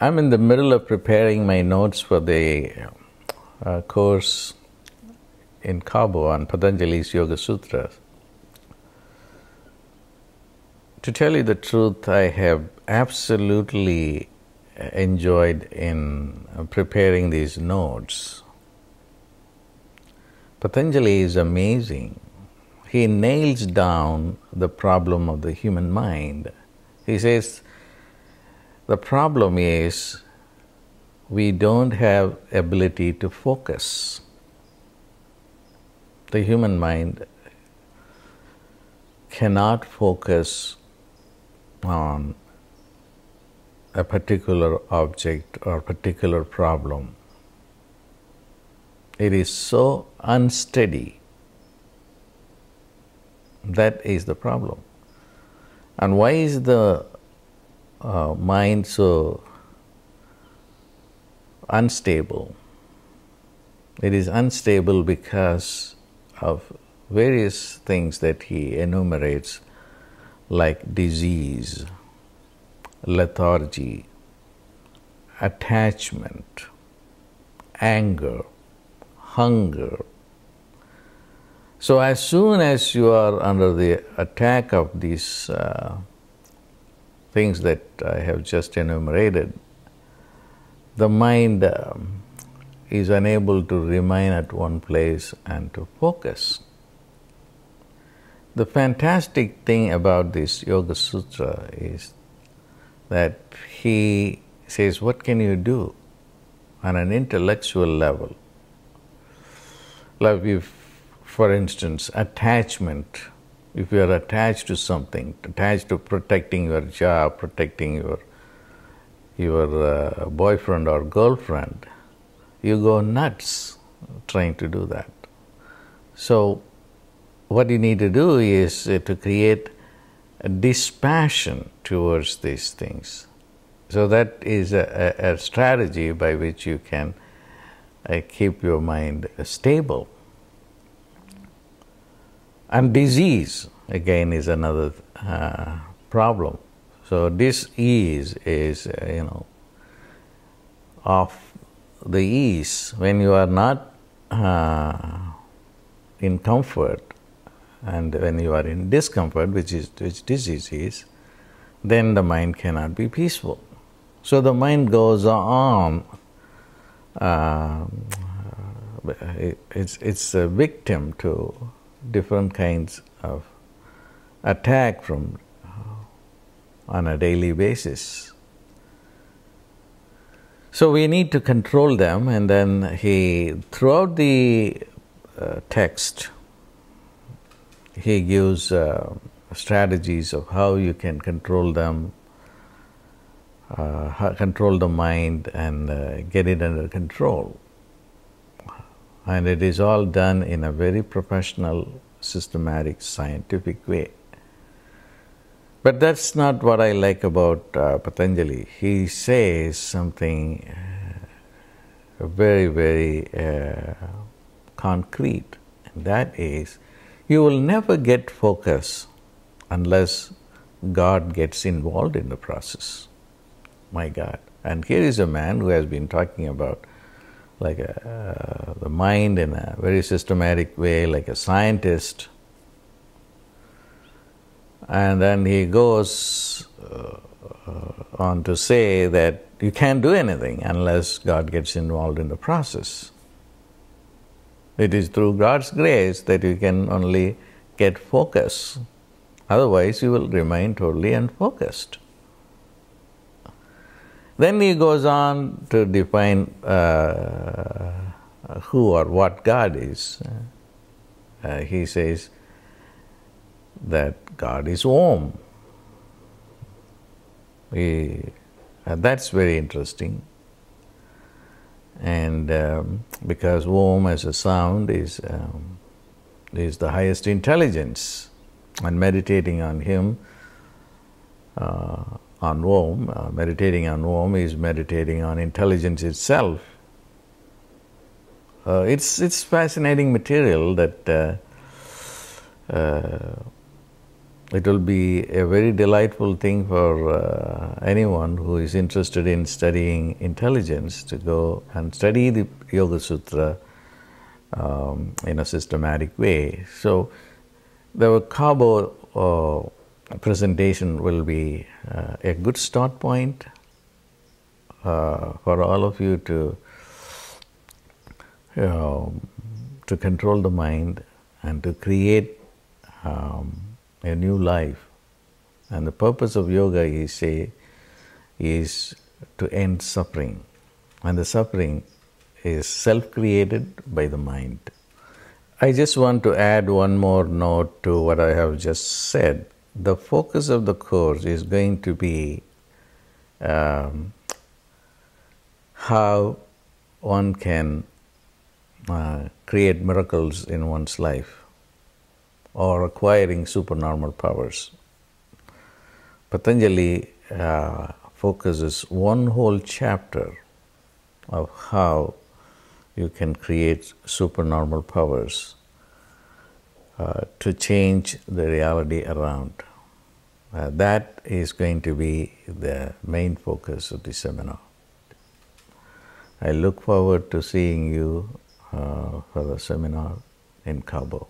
I'm in the middle of preparing my notes for the course in Cabo on Patanjali's Yoga Sutras. To tell you the truth, I have absolutely enjoyed in preparing these notes. Patanjali is amazing. He nails down the problem of the human mind. He says, the problem is we don't have ability to focus. The human mind cannot focus on a particular object or particular problem. It is so unsteady. That is the problem. And why is the mind so unstable? It is unstable because of various things that he enumerates, like disease, lethargy, attachment, anger, hunger. So as soon as you are under the attack of these things that I have just enumerated, the mind is unable to remain at one place and to focus. The fantastic thing about this Yoga Sutra is that he says, what can you do on an intellectual level? Like if, for instance, attachment, if you are attached to something, attached to protecting your job, protecting your boyfriend or girlfriend, you go nuts trying to do that. So what you need to do is to create a dispassion towards these things. So that is a strategy by which you can keep your mind stable. And disease, again, is another problem. So dis-ease is, of the ease. When you are not in comfort and when you are in discomfort, which disease is, then the mind cannot be peaceful. So the mind goes on, it's a victim to different kinds of attack from on a daily basis. So we need to control them, and then throughout the text, he gives strategies of how you can control them, control the mind and get it under control. And it is all done in a very professional, systematic, scientific way. But that's not what I like about Patanjali. He says something very, very concrete, and that is, you will never get focus unless God gets involved in the process. My God. And here is a man who has been talking about the mind in a very systematic way, like a scientist. And then he goes on to say that you can't do anything unless God gets involved in the process. It is through God's grace that you can only get focus. Otherwise, you will remain totally unfocused. Then he goes on to define who or what God is. He says that God is Om. That's very interesting. And because Om as a sound is the highest intelligence, and meditating on Him, on Om, meditating on Om is meditating on intelligence itself. It's fascinating material that it will be a very delightful thing for anyone who is interested in studying intelligence to go and study the Yoga Sutra in a systematic way. So the Cabo presentation will be a good start point for all of you to control the mind and to create a new life. And the purpose of yoga is to end suffering. And the suffering is self-created by the mind. I just want to add one more note to what I have just said. The focus of the course is going to be how one can create miracles in one's life or acquiring supernormal powers. Patanjali focuses one whole chapter of how you can create supernormal powers to change the reality around. That is going to be the main focus of the seminar. I look forward to seeing you for the seminar in Cabo.